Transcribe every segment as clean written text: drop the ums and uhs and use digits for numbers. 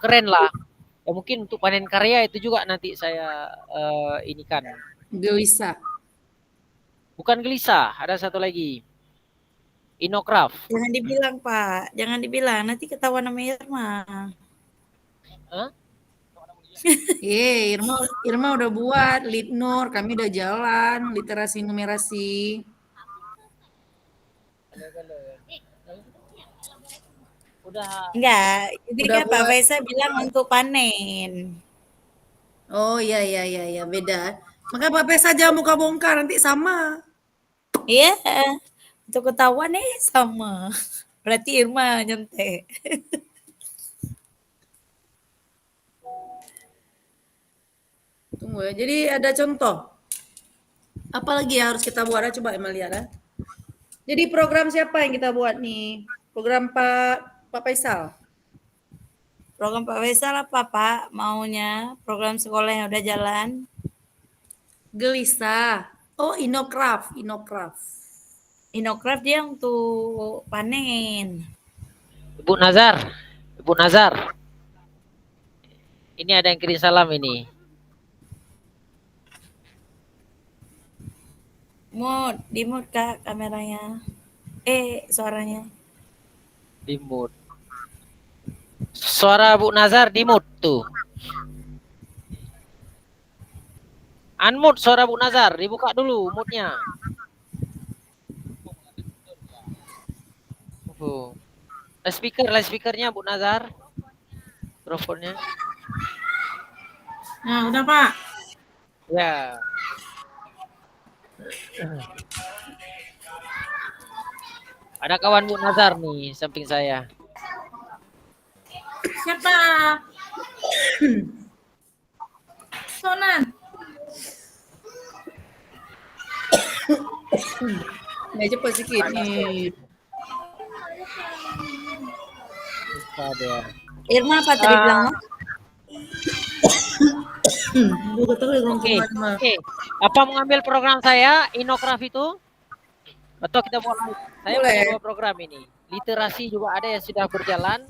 keren lah. Ya mungkin untuk panen karya itu juga nanti saya ini kan. Gelisah. Bukan gelisah, ada satu lagi. Inokraft. Jangan dibilang, Pak. Jangan dibilang, nanti ketahuan sama Irma. Hah? Irma udah buat Lead Nur, kami udah jalan literasi numerasi. Udah. Enggak, ini Udah kan Pak buat. Faisal bilang untuk panen. Oh iya, beda. Maka Bapak saja muka bongkar nanti sama. Iya, untuk ketahuan sama. Berarti Irma nyontek. Tunggu ya. Jadi ada contoh. Apa lagi yang harus kita buat? Coba Emma lihat ya. Jadi program siapa yang kita buat nih? Program Pak Faisal. Program Pak Faisal apa Pak maunya? Program sekolah yang udah jalan? Gelisah. Oh, Inokraft. Inokraft dia untuk panen. Ibu Nazar. Ibu Nazar. Ini ada yang kirim salam ini. Di mute Kak kameranya. Suaranya. Di mute. Suara Bu Nazar di mute tuh. Unmute suara Bu Nazar, dibuka dulu mute-nya. Live speakernya Bu Nazar. Mikrofonnya. Nah, udah Pak. Ya. Ada kawan Bu Nazar nih samping saya. Siapa? Sonan. Nah, cepat sedikit nih. Irma apa tadi bilang? Oke. Apa mengambil program saya Inokraft itu? Atau kita mulai? Saya punya 2 program ini. Literasi juga ada yang sudah berjalan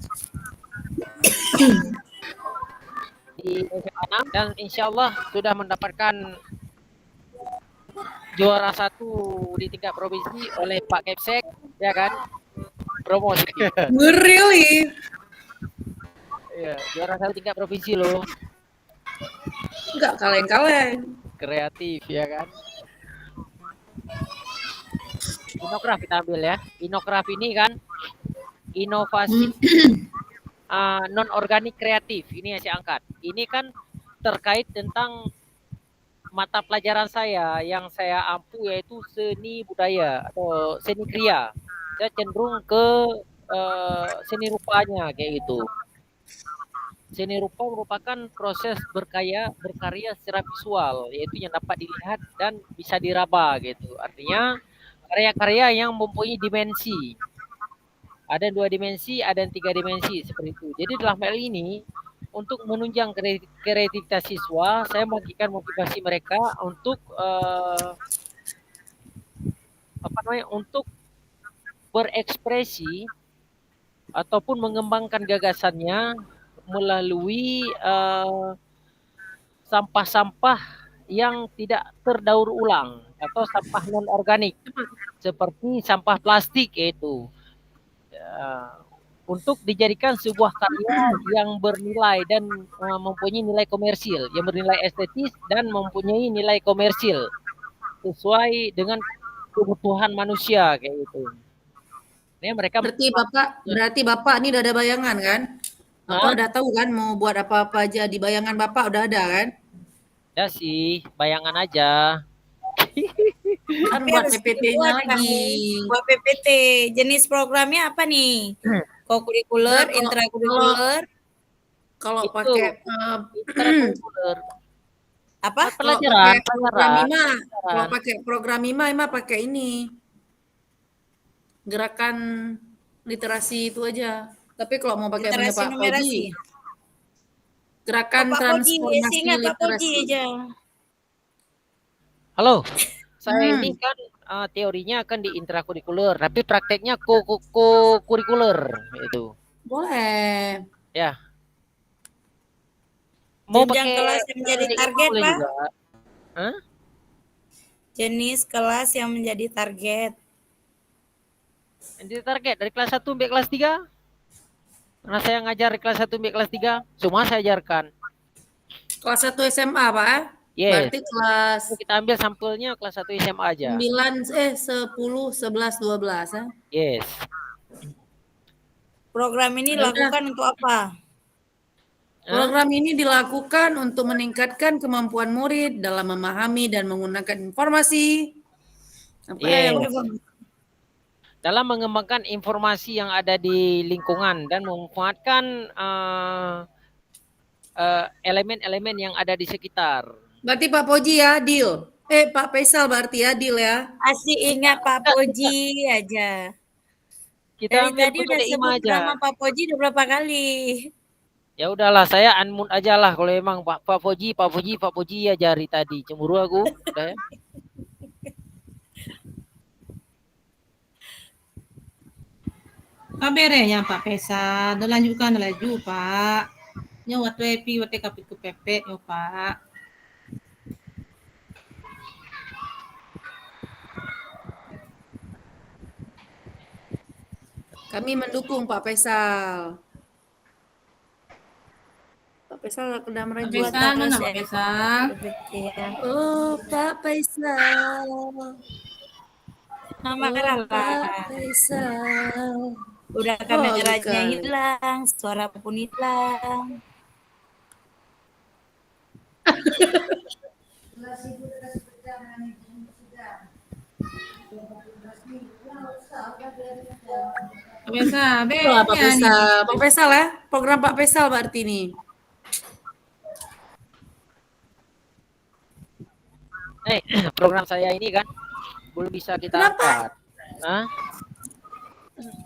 di SMA 6 dan insya Allah sudah mendapatkan juara 1 di tingkat provinsi oleh Pak Kepsek, ya kan? Promosi. Really? Iya, juara 1 tingkat provinsi loh. Enggak kaleng-kaleng. Kreatif, ya kan? Inokraft kita ambil ya. Inokraft ini kan inovasi non organik kreatif. Ini yang saya angkat. Ini kan terkait tentang mata pelajaran saya yang saya ampu yaitu seni budaya atau seni kriya. Saya cenderung ke seni rupanya kayak gitu. Seni rupa merupakan proses berkarya secara visual, yaitu yang dapat dilihat dan bisa diraba gitu. Artinya karya-karya yang mempunyai dimensi. Ada 2 dimensi, ada 3 dimensi seperti itu. Jadi dalam hal ini untuk menunjang kreativitas siswa, saya memberikan motivasi mereka untuk untuk berekspresi ataupun mengembangkan gagasannya melalui sampah-sampah yang tidak terdaur ulang atau sampah non organik seperti sampah plastik itu untuk dijadikan sebuah karya yang bernilai dan mempunyai nilai komersil, yang bernilai estetis dan mempunyai nilai komersil sesuai dengan kebutuhan manusia kayak gitu. Ini mereka berarti Bapak ini udah ada bayangan kan? Bapak udah tahu kan mau buat apa-apa aja, di bayangan Bapak udah ada kan? Ya sih, bayangan aja. Kan buat PPT-nya lagi. Buat PPT. Jenis programnya apa nih? Co-curricular, intrakurikuler. Kalau pakai intrakurikuler. Apa? Pelajaran. Kalau pakai program IMA pakai ini. Gerakan literasi itu aja. Tapi kalau mau pakai punya Pak Koji, gerakan transformasi literasi. Halo, saya ini kan teorinya kan di intrakurikuler, tapi prakteknya kurikuler itu. Boleh. Ya. Mau Jenjang pakai kelas yang menjadi PDI target, boleh Pak. juga. Hah? Jenis kelas yang menjadi target. Jadi target dari kelas 1 sampai kelas 3. Karena saya ngajar di kelas 1 sampai kelas 3, semua saya ajarkan. Kelas 1 SMA, Pak. Yes. Berarti kelas Kita ambil sampelnya kelas 1 SMA aja. 10, 11, 12 ya. Yes. Program ini Ya udah. dilakukan untuk apa? Hah? Program ini dilakukan untuk meningkatkan kemampuan murid dalam memahami dan menggunakan informasi. Apa Yes. yang Dalam mengembangkan informasi yang ada di lingkungan dan memanfaatkan elemen-elemen yang ada di sekitar. Berarti Pak Poji ya, deal. Pak Faisal berarti ya, deal ya. Masih ingat Pak Poji aja. Kita Dari ambil tadi udah PDI sebut aja. nama Pak Poji udah berapa kali? Ya udahlah, saya unmute aja lah kalau emang Pak Poji ya jari tadi. Cemburu aku. Udah ya. Kabarnya Pak Pesa, lanjutkan laju Pak. Nya waktu epi waktu kapit ke pepet yo Pak. Kami mendukung Pak Faisal. Pak Faisal kena Pak meraju. Pesa, mana Pak Pesa? Oh, Pak Faisal. Nama Oh, lah. Pak Faisal. Udah kameranya hilang, suara pun hilang. Pak Pesa, Itulah Pak Faisal. Pak Faisal ya, program Pak Faisal berarti ini. Program saya ini kan belum bisa kita Kenapa? angkat. Hah?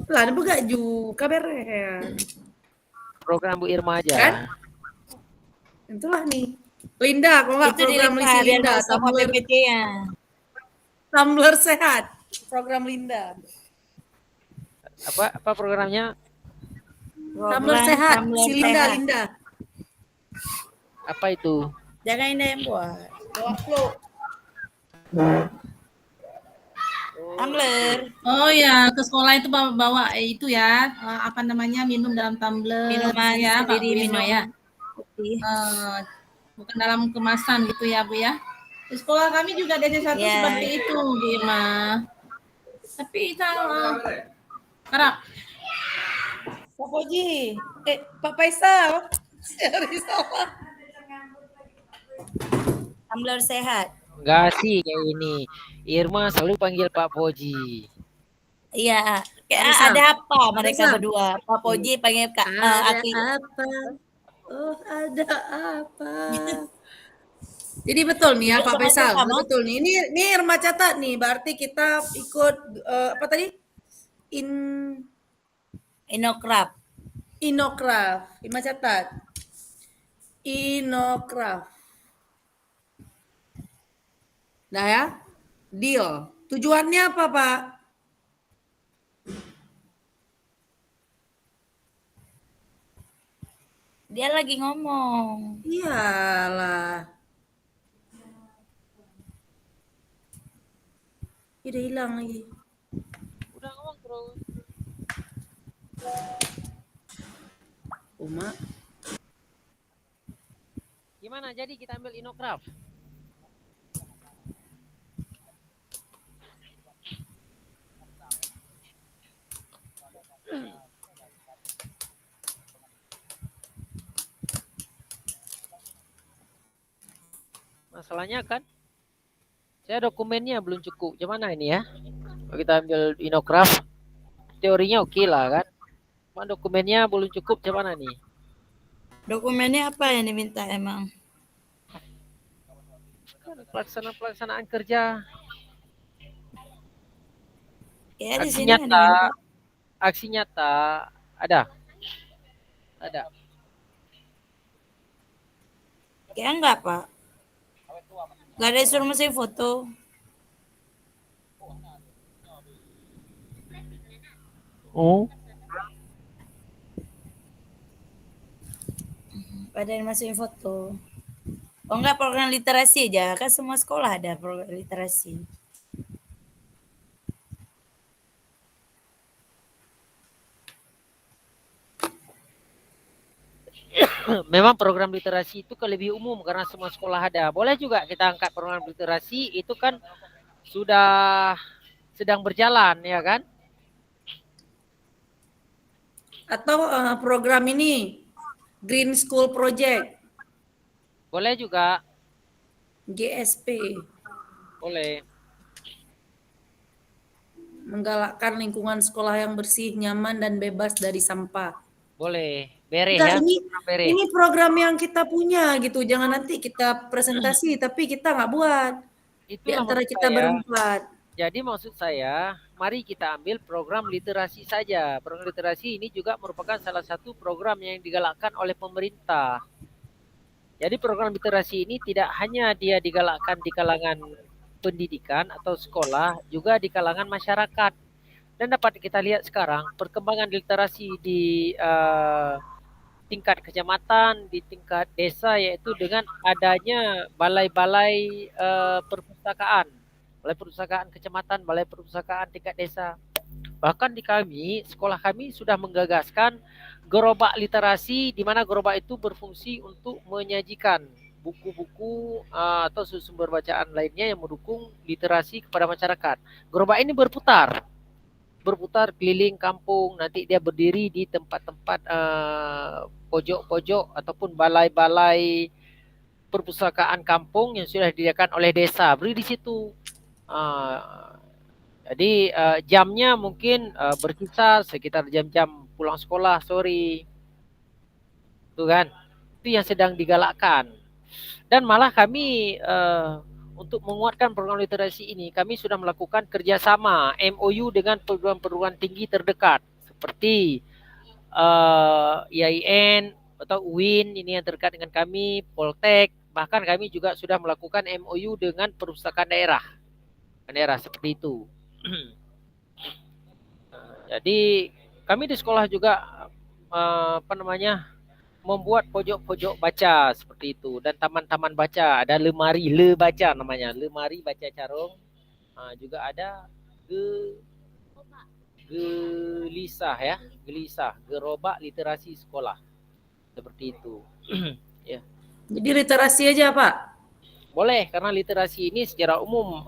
Lah, ada juga juga beren. Program Bu Irma aja. Kan? Itulah nih. Linda, kok nggak Itu program dilipat Lisi biar Linda, nggak usah Tumblr, PPT-nya. Tumblr sehat. Program Linda. Apa programnya? Tumblr sehat, Tumblr si Linda, sehat. Linda. Apa itu? Jangan Indah yang buat. Doa flow. Tumblr. Oh ya, ke sekolah itu bawa itu ya, apa namanya, minum dalam tumbler Minuman ya, Pak Bu sendiri, Irma minum ya. putih. Bukan dalam kemasan gitu ya Bu ya. Di sekolah kami juga DC1 Ya. seperti itu Bu Irma. Tapi itu kerap. Pak Poji. Pak Faisal. Sorry, salah. Tumblr sehat. Enggak sih kayak ini. Irma selalu panggil Pak Poji. Iya, kayak Bisa. ada apa mereka Bisa. berdua? Pak Poji panggil Kak Ada Aki. apa? Oh, ada apa? Jadi betul nih ya Pak Sama Faisal, sama. betul nih. Ini Irma catat nih, berarti kita ikut apa tadi? Inokrap. Inokraft. Irma catat. Inokraft. Nah ya, deal. Tujuannya apa Pak? Dia lagi ngomong. Iyalah. Udah hilang lagi. Udah ngomong terus. Uma. Gimana jadi kita ambil Inokraft? Masalahnya kan saya dokumennya belum cukup. Gimana ini ya? Kalau kita ambil Inokraft, teorinya oke lah kan. Cuma dokumennya belum cukup. Gimana nih? Dokumennya apa yang diminta emang? Kan pelaksanaan kerja. Ya di Aksi sini ada. nyata. Aksi nyata ada. Ada. Ya enggak, Pak. Enggak ada suruh mesti foto. Oh. pada yang masukin foto. Oh enggak, program literasi aja, kan semua sekolah ada program literasi. Memang program literasi itu kan lebih umum karena semua sekolah ada. Boleh juga kita angkat program literasi, itu kan sudah sedang berjalan ya kan? Atau program ini Green School Project, Boleh juga, GSP, boleh. menggalakkan lingkungan sekolah yang bersih, nyaman dan bebas dari sampah. Boleh. Bereh Enggak, ya. ini Bereh. ini program yang kita punya gitu. Jangan nanti kita presentasi tapi kita nggak buat di Itulah antara maksud kita saya. berempat. Jadi maksud saya, mari kita ambil program literasi saja. Program literasi ini juga merupakan salah satu program yang digalakkan oleh pemerintah. Jadi program literasi ini tidak hanya dia digalakkan di kalangan pendidikan atau sekolah, juga di kalangan masyarakat. Dan dapat kita lihat sekarang perkembangan literasi di tingkat kecamatan, di tingkat desa, yaitu dengan adanya balai-balai perpustakaan. Balai perpustakaan kecamatan, balai perpustakaan tingkat desa. Bahkan di kami, sekolah kami sudah menggagaskan gerobak literasi, di mana gerobak itu berfungsi untuk menyajikan buku-buku atau sumber bacaan lainnya yang mendukung literasi kepada masyarakat. Gerobak ini berputar keliling kampung, nanti dia berdiri di tempat-tempat pojok-pojok ataupun balai-balai perpustakaan kampung yang sudah disediakan oleh desa, beri di situ. Jadi jamnya mungkin berkisar sekitar jam-jam pulang sekolah sore, itu kan? Itu yang sedang digalakkan. Dan malah kami untuk menguatkan program literasi ini, kami sudah melakukan kerjasama MOU dengan perguruan-perguruan tinggi terdekat seperti IAIN atau UIN, ini yang terdekat dengan kami, Poltek. Bahkan kami juga sudah melakukan MOU dengan perpustakaan daerah seperti itu. Jadi kami di sekolah juga membuat pojok-pojok baca seperti itu, dan taman-taman baca, ada lemari le baca namanya, lemari baca carung. Juga ada gelisah ya, gerobak literasi sekolah seperti itu. Ya. Jadi literasi aja Pak. Boleh, karena literasi ini secara umum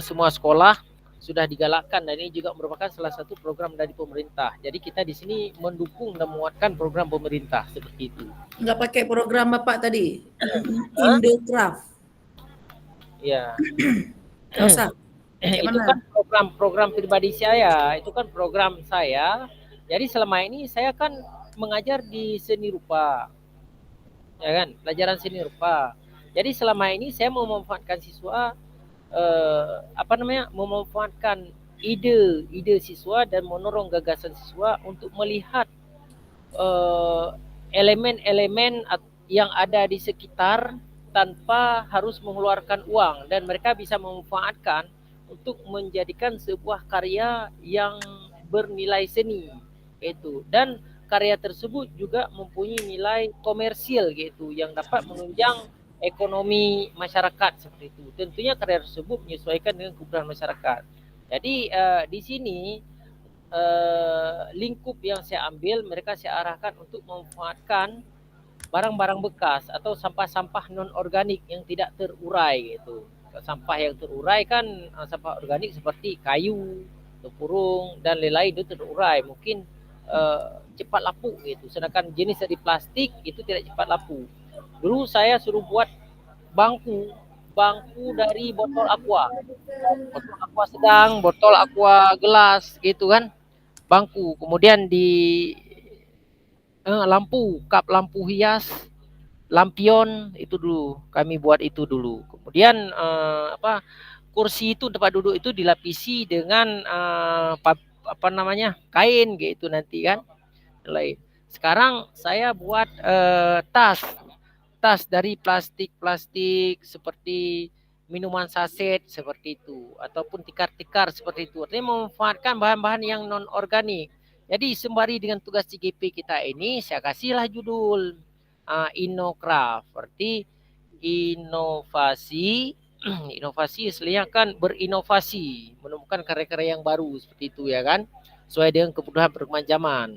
semua sekolah sudah digalakkan, dan ini juga merupakan salah satu program dari pemerintah. Jadi kita di sini mendukung dan menguatkan program pemerintah seperti itu. Nggak pakai program Bapak tadi, Indocraft. Ya. Nggak usah. Itu kan program pribadi saya, itu kan program saya. Jadi selama ini saya kan mengajar di seni rupa, ya kan, pelajaran seni rupa. Jadi selama ini saya memanfaatkan siswa, memanfaatkan ide siswa dan mendorong gagasan siswa untuk melihat elemen-elemen yang ada di sekitar tanpa harus mengeluarkan uang, dan mereka bisa memanfaatkan untuk menjadikan sebuah karya yang bernilai seni itu, dan karya tersebut juga mempunyai nilai komersil gitu yang dapat menunjang ekonomi masyarakat seperti itu. Tentunya karya tersebut menyesuaikan dengan kebutuhan masyarakat. Jadi di sini lingkup yang saya ambil, mereka saya arahkan untuk memanfaatkan barang-barang bekas atau sampah-sampah non organik yang tidak terurai gitu. Sampah yang terurai kan sampah organik seperti kayu, tempurung dan lain-lain itu terurai, mungkin cepat lapuk gitu. Sedangkan jenis dari plastik itu tidak cepat lapuk. Dulu saya suruh buat bangku dari botol aqua sedang, botol aqua gelas gitu kan, bangku. Kemudian di kap lampu hias, lampion, itu dulu kami buat itu dulu. Kemudian kursi itu, tempat duduk itu dilapisi dengan kain gitu nanti kan. Sekarang saya buat tas dari plastik seperti minuman saset seperti itu, ataupun tikar-tikar seperti itu. Artinya memanfaatkan bahan-bahan yang non organik. Jadi sembari dengan tugas CGP kita ini, saya kasihlah judul Innocraft. Berarti inovasi inovasi istilahnya kan berinovasi, menemukan karya-karya yang baru seperti itu ya kan, sesuai dengan kebutuhan perkembangan zaman.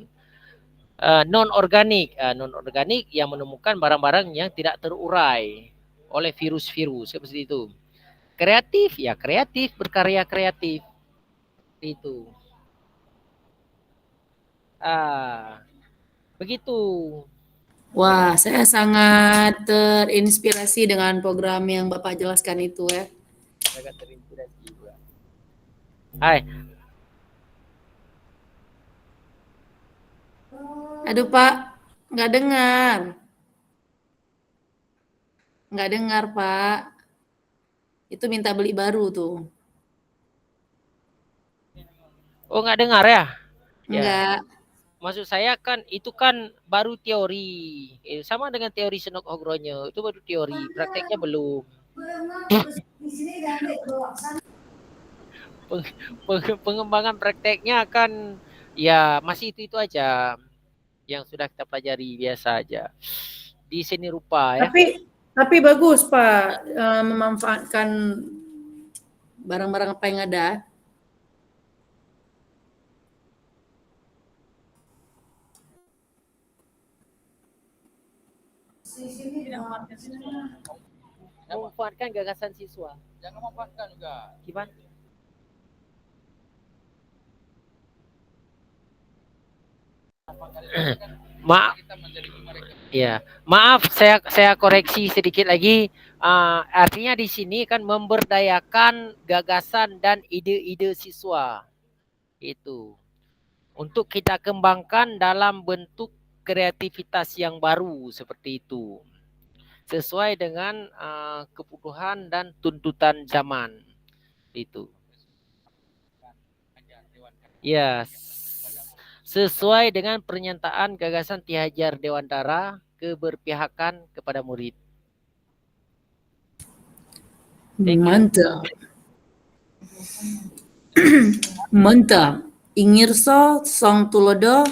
Non organik, non organik yang menemukan barang-barang yang tidak terurai oleh virus-virus seperti itu. Kreatif ya kreatif, berkarya kreatif itu. Begitu. Wah, saya sangat terinspirasi dengan program yang Bapak jelaskan itu ya. Agak terinspirasi juga. Hai, Aduh Pak, nggak dengar. Nggak dengar Pak. Itu minta beli baru tuh. oh nggak dengar ya? Ya. Enggak. Maksud saya kan itu kan baru teori. Sama dengan teori Senok Hogronyo, itu baru teori, prakteknya belum. Pengembangan prakteknya kan ya masih itu aja yang sudah kita pelajari biasa aja di seni rupa ya. Tapi bagus Pak, memanfaatkan barang-barang apa yang ada. Memanfaatkan gagasan siswa. Jangan memanfaatkan juga. Gimana? Maaf, ya maaf saya koreksi sedikit lagi. Artinya di sini kan memberdayakan gagasan dan ide-ide siswa itu untuk kita kembangkan dalam bentuk kreativitas yang baru seperti itu sesuai dengan kebutuhan dan tuntutan zaman itu. Ya, sesuai dengan pernyataan gagasan Ki Hajar Dewantara keberpihakan kepada murid. Mantap. Mantap. Ingirso song tulodo.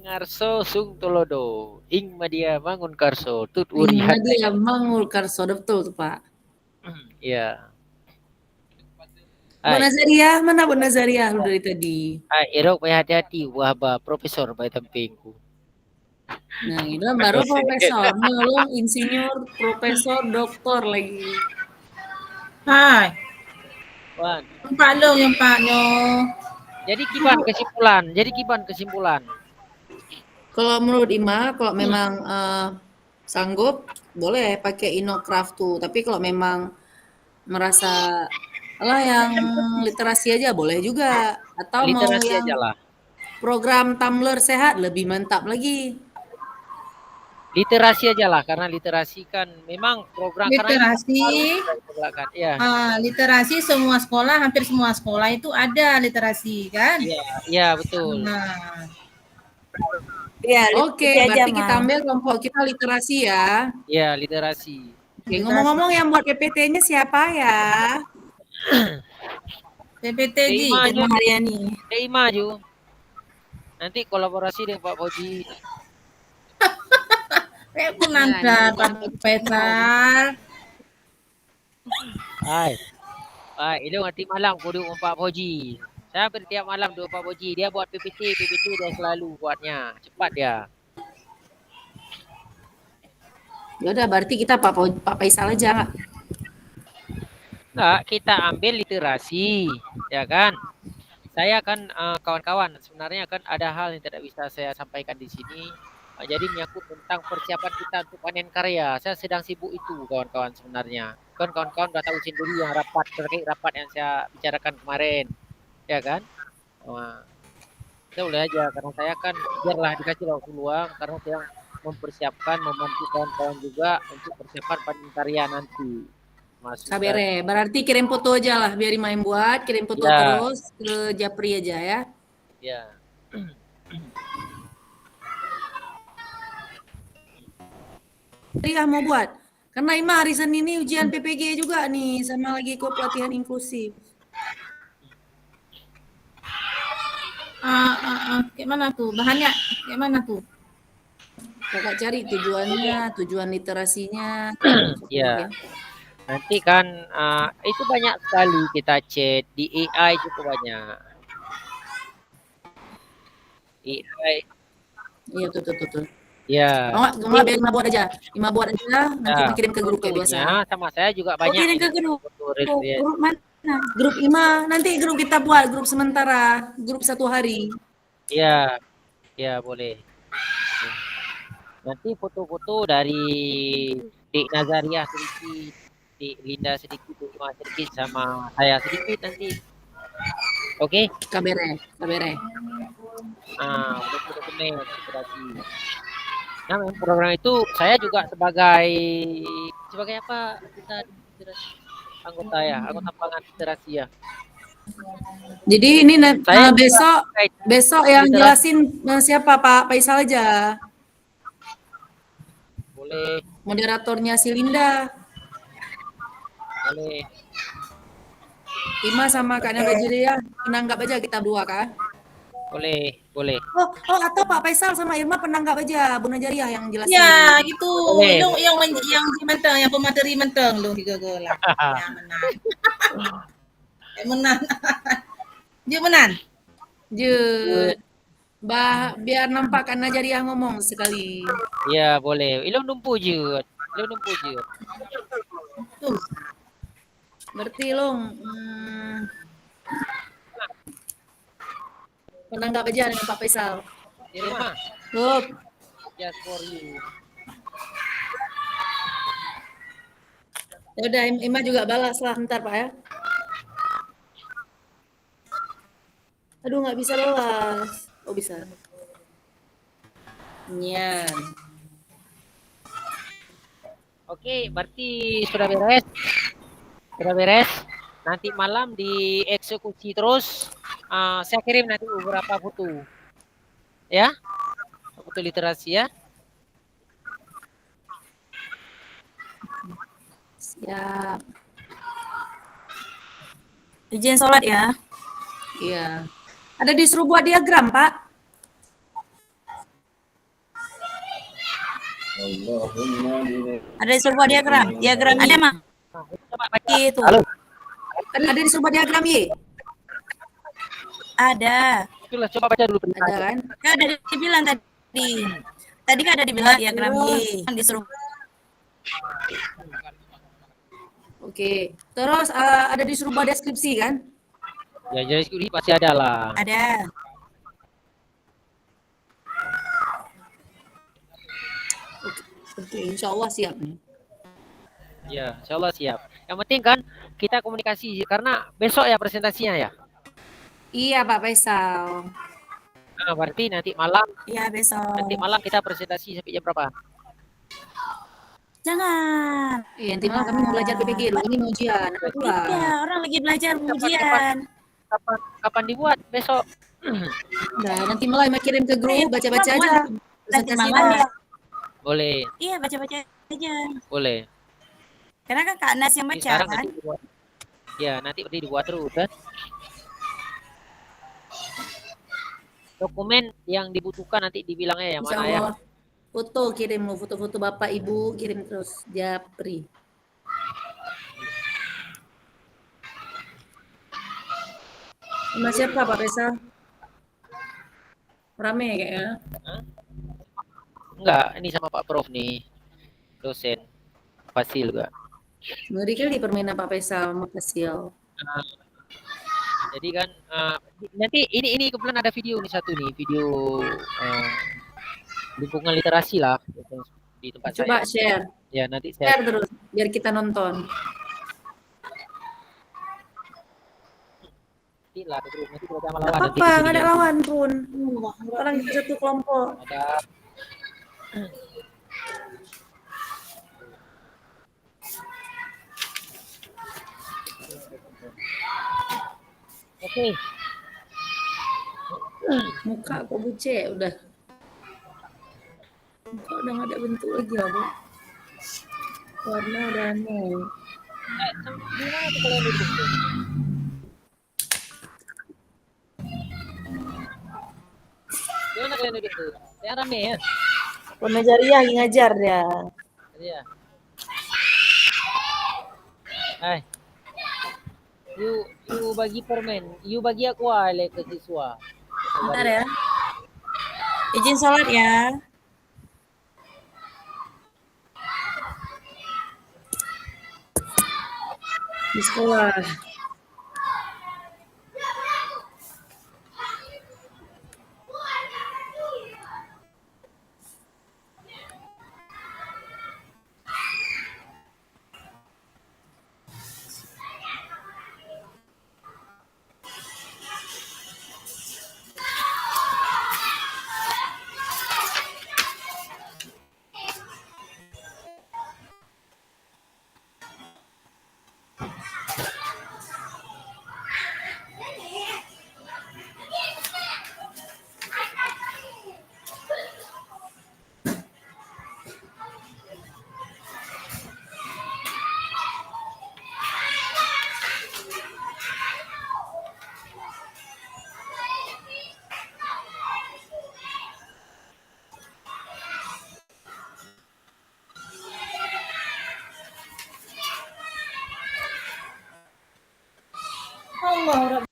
Ngarso sung tulodo, ing madia mangun karso, tut uri Ini hati. dia mangul karso, betul tuh Pak. Ya. Bu Nazaria, mana Bu Nazaria lu dari tadi? Irok hati-hati, wah ba profesor bae tampingku. Nah, itu kan baru profesor, belum insinyur, profesor, doktor lagi. Hai, Wan. Pak Long yang Pak Nyo. Jadi kiban kesimpulan. Kalau menurut Ima, kalau memang sanggup, boleh pakai Innocraft tuh. Tapi kalau memang merasa lah yang literasi aja boleh juga. Atau mau Literasi yang aja lah. program Tumblr sehat lebih mantap lagi. Literasi aja lah, karena literasi kan memang program Literasi, kan. Ya. literasi semua sekolah, hampir semua sekolah itu ada literasi kan? Iya, ya, betul. Nah, Iya, Oke, literasi aja, berarti kita Ma. ambil kelompok kita literasi ya. Ya, literasi. Oke, ngomong-ngomong yang buat PPT-nya siapa ya? PPTG. Terima Irma Haryani. maju. Nanti kolaborasi dengan Pak Koji. Aku nanda Pak Faisal. Hai. Ini nanti malam aku duduk dengan Pak Koji. Saya tiap malam duduk Pak Koji. Dia buat PPT dia selalu buatnya. Cepat dia. Ya udah, berarti kita Pak Faisal aja. Enggak, kita ambil literasi, ya kan? Saya kan kawan-kawan, sebenarnya kan ada hal yang tidak bisa saya sampaikan di sini. Jadi menyangkut tentang persiapan kita untuk panen karya. Saya sedang sibuk itu kawan-kawan sebenarnya. Kan kawan-kawan udah tahu sendiri yang terkait rapat yang saya bicarakan kemarin, ya kan? Saya boleh aja karena saya kan biarlah dikasih waktu luang karena saya mempersiapkan, membantu kawan-kawan juga untuk persiapan panen karya nanti. Sabere, berarti kirim foto aja lah biar main buat, kirim foto Ya. terus ke Japri aja ya. Ya. Ria mau buat. Karena Ima hari Senin ini ujian PPG juga nih, sama lagi ikut pelatihan inklusif. Kayak mana tuh? Bahannya kayak mana tuh? Kakak cari tujuan literasinya. Ya, nanti kan itu banyak sekali kita chat di AI itu banyak. AI, Iya betul betul betul. ya. Kalau nggak biar Ima buat aja. Ima buat aja, nanti Ya, Ima kirim ke grup kayak biasa. fotonya sama saya juga Oh, banyak kirim ini. ke grup. Foto referensi. Grup mana? Grup Ima, nanti grup kita buat, grup sementara, grup 1 hari. Ya, ya boleh. Nanti foto-foto dari Dik Nazaria sedikit, Dik Linda sedikit, Dik Ima sedikit, sama saya sedikit nanti. Oke? Kabere, kabere. Dokumen inspirasi. Nah, memang program itu saya juga sebagai apa kita anggota ya, anggota pangan literasi ya. Jadi ini Saya juga besok terkait besok yang literasi. jelasin siapa Pak Faisal aja. Boleh, Moderatornya si Linda. boleh. Ima sama Kak Nabajiri ya, penanggap aja kita dua kan. Boleh, boleh. Oh, atau Pak Faisal sama Irma penanggap aja, Bu Najariah yang jelasin. Ya, gitu. Boleh. Lu yang menteng, yang pemateri menteng lu tiga gola. Yang menang. Yang menang. Dia menang. Jut. Biar nampak Kak Najariah ngomong sekali. Ya, boleh. Ilmu numpu je. Ilmu numpu je. Tuh. Berarti Long penanggap aja dengan Pak Faisal. Irma, Hup. just for you. Ya udah, Ima juga balas lah ntar Pak ya. Aduh nggak bisa balas. Oh bisa. Nyan. Oke, berarti sudah beres. Sudah beres. Nanti malam dieksekusi terus. Saya kirim nanti beberapa foto. Ya, foto literasi ya. Siap. Izin sholat ya. Iya. Ada disuruh buat diagram, Pak. Ada disuruh buat diagram. Diagram ada mah. Itu. Halo. Ada disuruh buat diagram Y. Ada. Itulah, coba baca dulu Ada perintahnya. kan? Kan ada dibilang tadi. Tadi kan ada dibilang diagram Y. Kan disuruh. Oke. Terus ada disuruh buat deskripsi kan? Ya, jadi skripsi pasti ada lah. Ada. Oke, insya Allah siap nih. Ya, insya Allah siap. Yang penting kan kita komunikasi karena besok ya presentasinya ya. Iya Pak Faisal. Nah, berarti nanti malam Iya besok. kita presentasi sampai jam berapa? Jangan. Iya, nanti malam kami mau belajar PPG loh. Ini mau ujian. Iya, orang lagi belajar ujian. Kapan dibuat besok? Nah, nanti malam Ima kirim ke grup, baca-baca aja. Nanti Presentasinya. malam ya. Boleh, Iya, baca-baca aja. boleh. Karena kan Kak Nas yang Jadi baca sekarang kan. nanti dibuat. Ya, nanti dibuat terus kan. Dokumen yang dibutuhkan nanti dibilangnya yang Insya mana ya. Allah. Foto kirim lo, foto-foto Bapak Ibu kirim terus. Japri. Sama siapa Pak Faisal? Rame kayaknya. Enggak, ini sama Pak Prof nih. Dosen. Fasil juga. Ngeri kali permainan Pak Faisal sama Fasil. Jadi kan nanti ini kebetulan ada video nih satu nih, video lingkungan literasi lah di tempat Coba saya. share. Ya, nanti saya Share terus biar kita nonton. lah nanti kita sama Gak lawan nanti apa-apa, di nggak ada sini. lawan pun. Orang kita satu kelompok. Ada Oke. Muka kok buce udah. Muka udah nggak ada bentuk lagi lah, Bu. Warna udah aneh. Gimana tuh kalau itu? kalian duduk tuh. Saya rame ya. Penajariah lagi ngajar dia. Iya. Hai, you bagi permen, you bagi aku ale ke siswa. Bentar ya. Izin sholat ya. Di sekolah. Allah.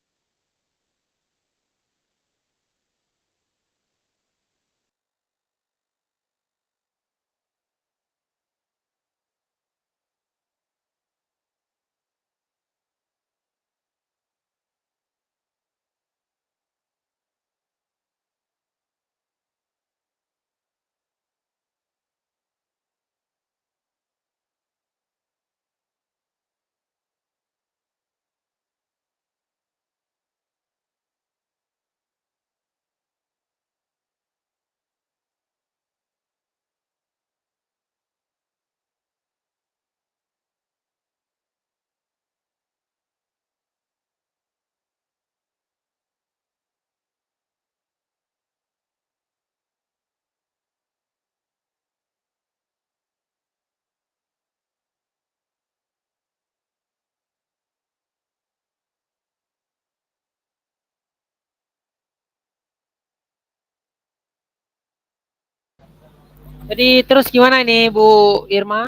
Jadi terus gimana ini Bu Irma?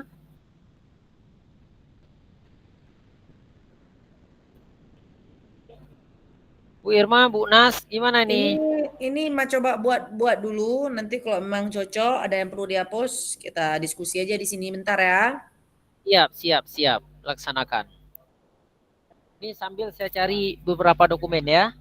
Bu Irma, Bu Nas, gimana Ini nih? ini mah coba buat dulu. Nanti kalau memang cocok, ada yang perlu dihapus, kita diskusi aja di sini bentar ya. Siap, siap, siap. Laksanakan. Ini sambil saya cari beberapa dokumen ya.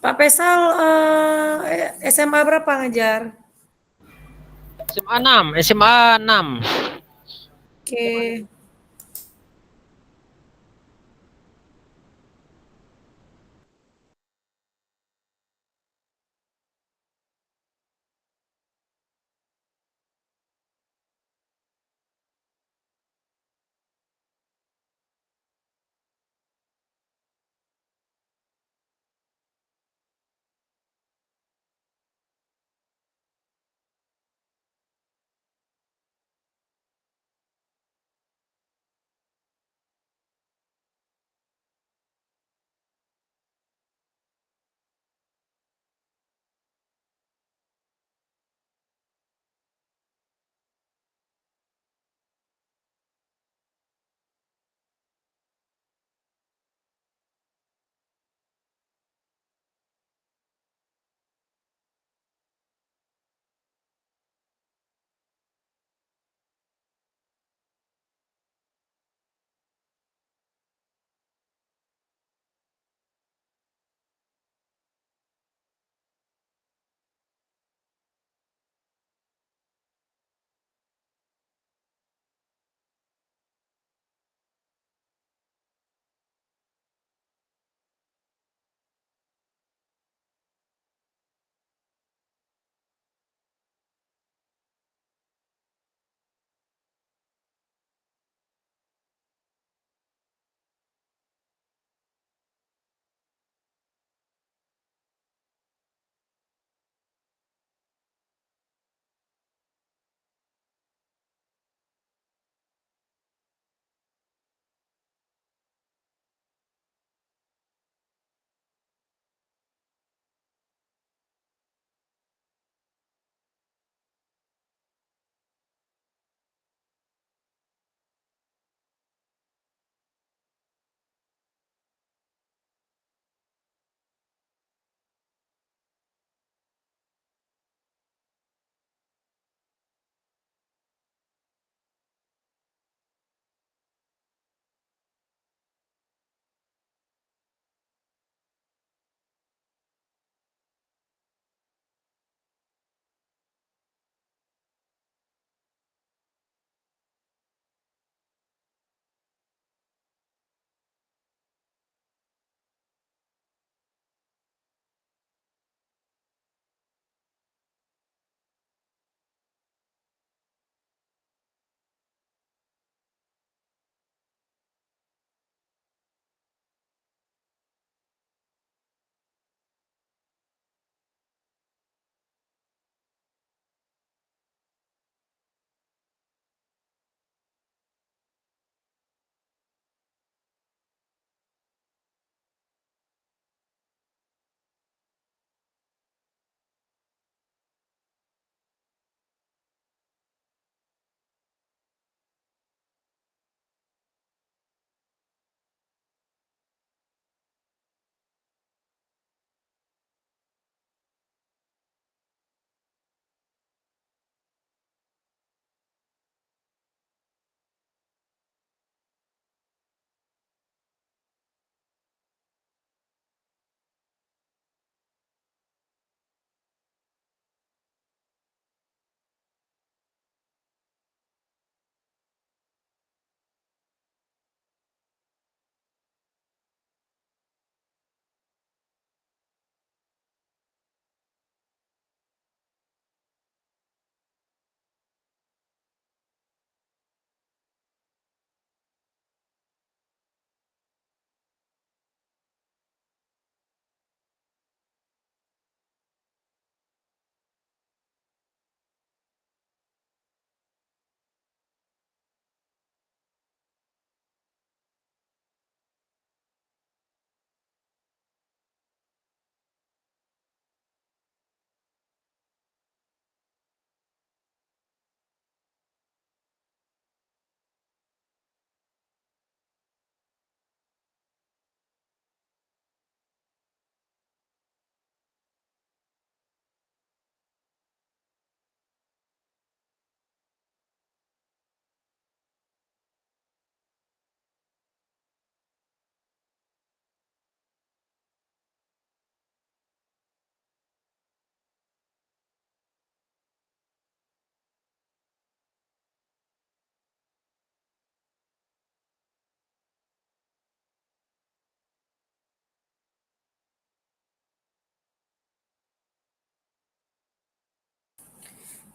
Pak Faisal SMA berapa ngajar? SMA 6, SMA 6. Oke.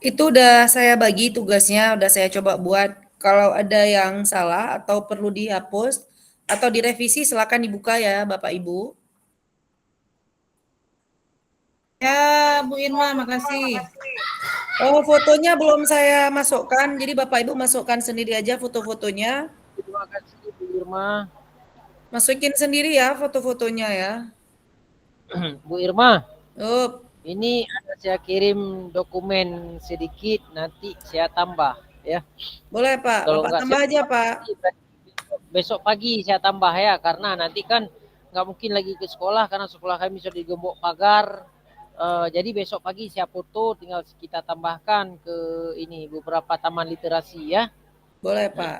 Itu udah saya bagi tugasnya, udah saya coba buat. Kalau ada yang salah atau perlu dihapus atau direvisi silakan dibuka ya Bapak Ibu. Ya, Bu Irma, makasih. Oh, fotonya belum saya masukkan. Jadi Bapak Ibu masukkan sendiri aja foto-fotonya. Terima kasih Bu Irma. Masukin sendiri ya foto-fotonya ya. Bu Irma, Oh, ini ada saya kirim dokumen sedikit, nanti saya tambah ya. boleh Pak. Kalau Bapak nggak tambah saya aja Pak. besok pagi saya tambah ya, karena nanti kan nggak mungkin lagi ke sekolah karena sekolah kami sudah digembok pagar. Jadi besok pagi saya foto, tinggal kita tambahkan ke ini beberapa taman literasi ya. Boleh Pak.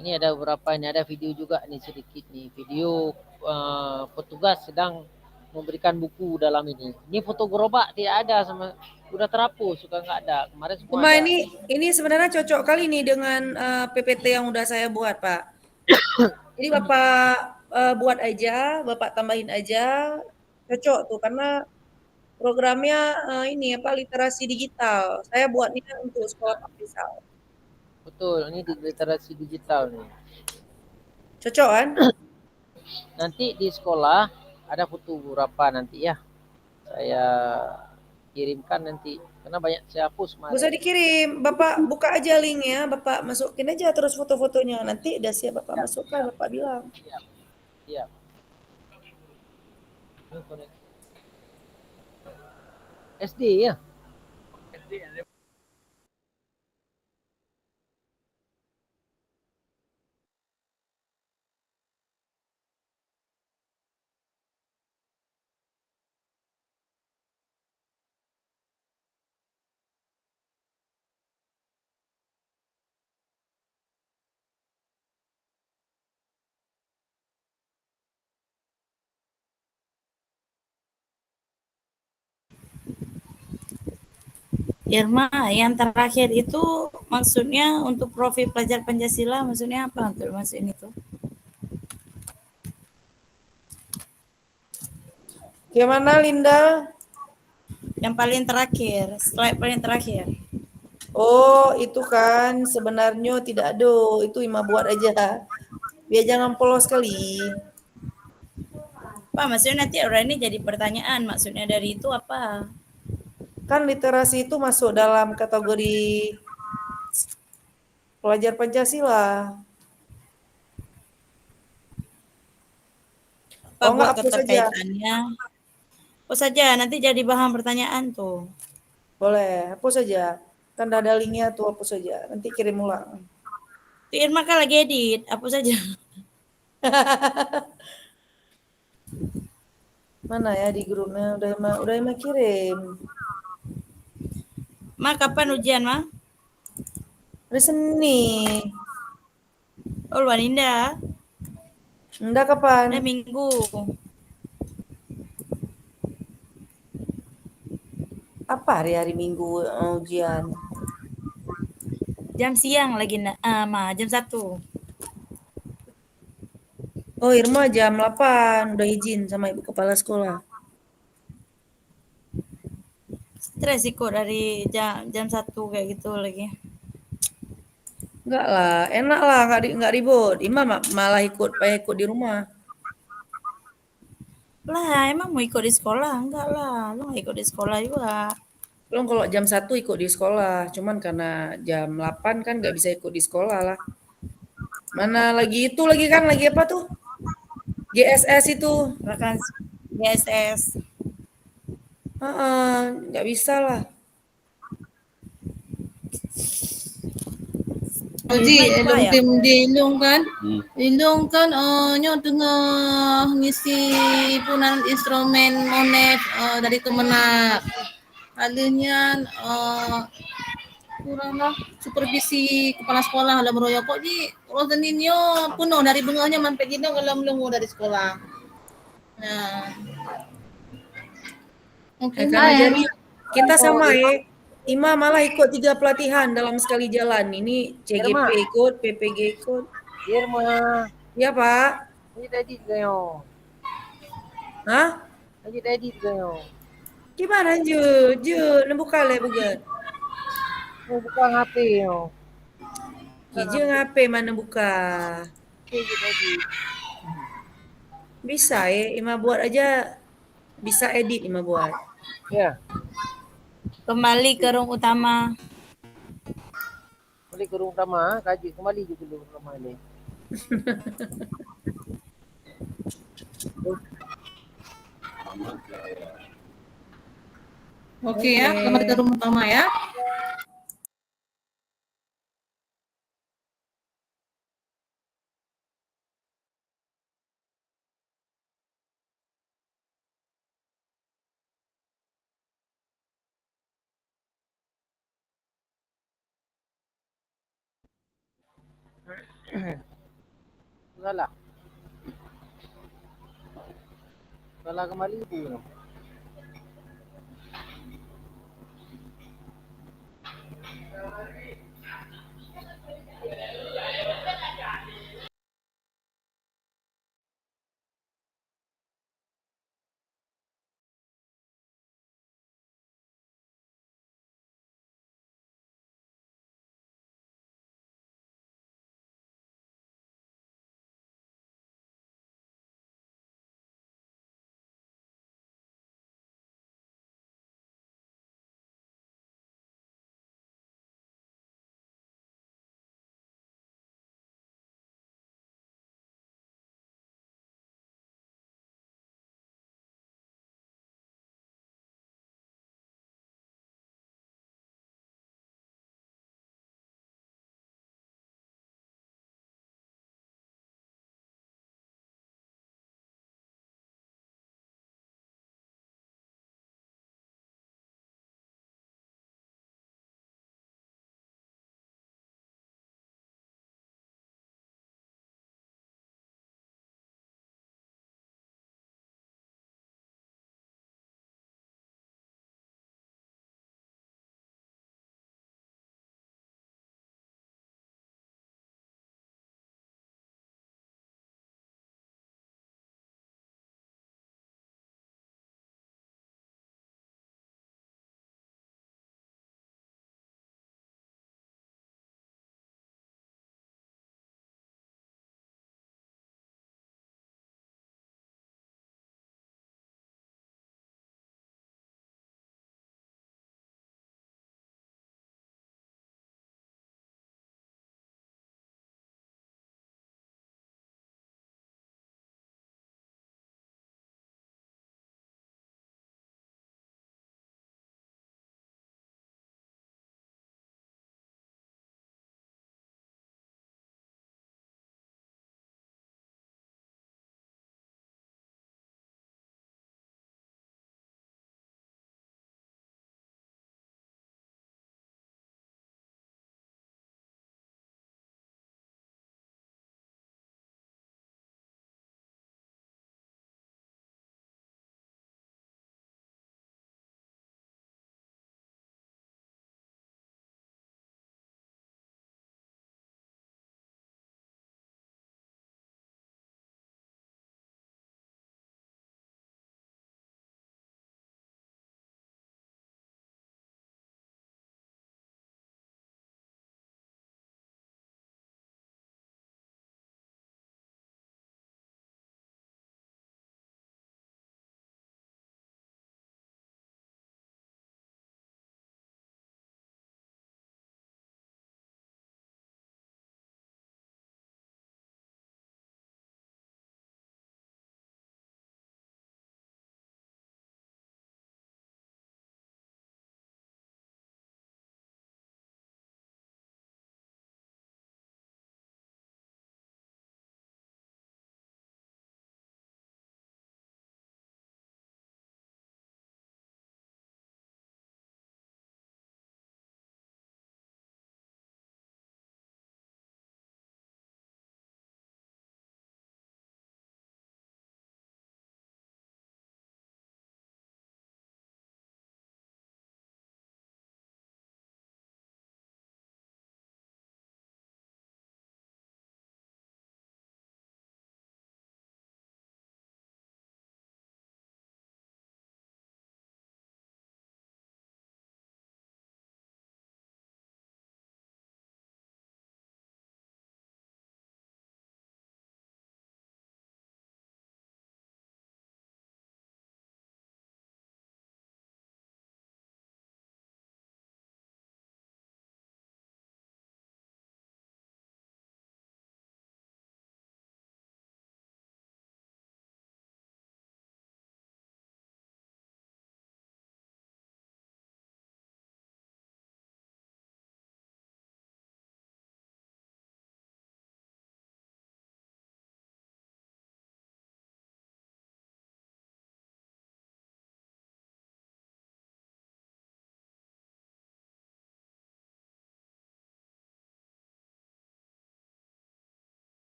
Ini ada beberapa, ini ada video juga nih sedikit nih, video petugas sedang memberikan buku dalam ini. Ini foto gerobak tidak ada, sama udah terhapus, suka nggak ada. Kemarin semua Cuma ada. ini sebenarnya cocok kali nih dengan PPT yang udah saya buat Pak. Jadi Bapak buat aja, Bapak tambahin aja, cocok tuh karena programnya ini apa literasi digital. Saya buatnya untuk sekolah Pak Faisal. Betul, ini di literasi digital nih. Cocok kan? Nanti di sekolah ada foto beberapa nanti ya. Saya kirimkan nanti karena banyak saya hapus Gak usah kemarin. dikirim, Bapak buka aja linknya, Bapak masukin aja terus foto-fotonya. Nanti udah siap Bapak masukkan, Bapak bilang. Siap, siap. SD ya. Irma, yang terakhir itu maksudnya untuk profil pelajar Pancasila, maksudnya apa untuk masukin itu? Gimana Linda? Yang paling terakhir, slide paling terakhir. Oh, itu kan sebenarnya tidak ada, itu Ima buat aja. Biar jangan polos kali. Pak, maksudnya nanti orang ini jadi pertanyaan, maksudnya dari itu apa? Kan literasi itu masuk dalam kategori pelajar Pancasila. Pak, Oh enggak, buat hapus saja. keterkaitannya. Hapus saja, nanti jadi bahan pertanyaan tuh. Boleh, hapus saja. Kan ada linknya tuh, hapus saja. Nanti kirim ulang. Tuh Irma kan lagi edit, hapus saja. Mana ya di grupnya? Udah Ima kirim. Ma, kapan ujian, Ma? Hari Seni. Oh, luar indah. Enggak kapan? Udah minggu. Apa hari-hari Minggu ujian? Jam siang lagi, Ma, jam 1. Oh, Irma jam 8 udah izin sama ibu kepala sekolah. Stres ikut dari jam 1 kayak gitu lagi. Enggak lah, enak lah, enggak ribut. Ima malah pengen ikut di rumah. Lah, emang mau ikut di sekolah? Enggak lah, lu nggak ikut di sekolah juga. Belum kalau jam 1 ikut di sekolah, cuman karena jam 8 kan nggak bisa ikut di sekolah lah. Mana lagi itu lagi kan, lagi apa tuh? GSS itu. Bahkan GSS. Nggak bisa lah. Oji, Irma elong ya? tim di Ilung kan? Ilung kan nyo tengah ngisi punan instrumen monet dari Kemenak. Alihnya kurang lah supervisi kepala sekolah dalam meroyok kok di kalau seninyo penuh dari bengahnya sampai gini kalau belum dari sekolah. Nah, mungkin Karena jadi kita sama ya. Ima malah ikut 3 pelatihan dalam sekali jalan. Ini CGP ikut, PPG ikut. Irma, Iya Pak. ini edit kayo. Hah? Lagi edit kayo. Gimana Ju? Ju, buka le bukan? Mau buka HP yo. Ju ngape mana buka? Gitu tadi. Bisa ya, Ima buat aja bisa edit Ima buat. Ya, Kembali ke room utama. kembali ke rumah utama, kaji kembali juga dulu rumah ini. Oke ya, kembali ke room utama ya. Salah. Salah kembali itu.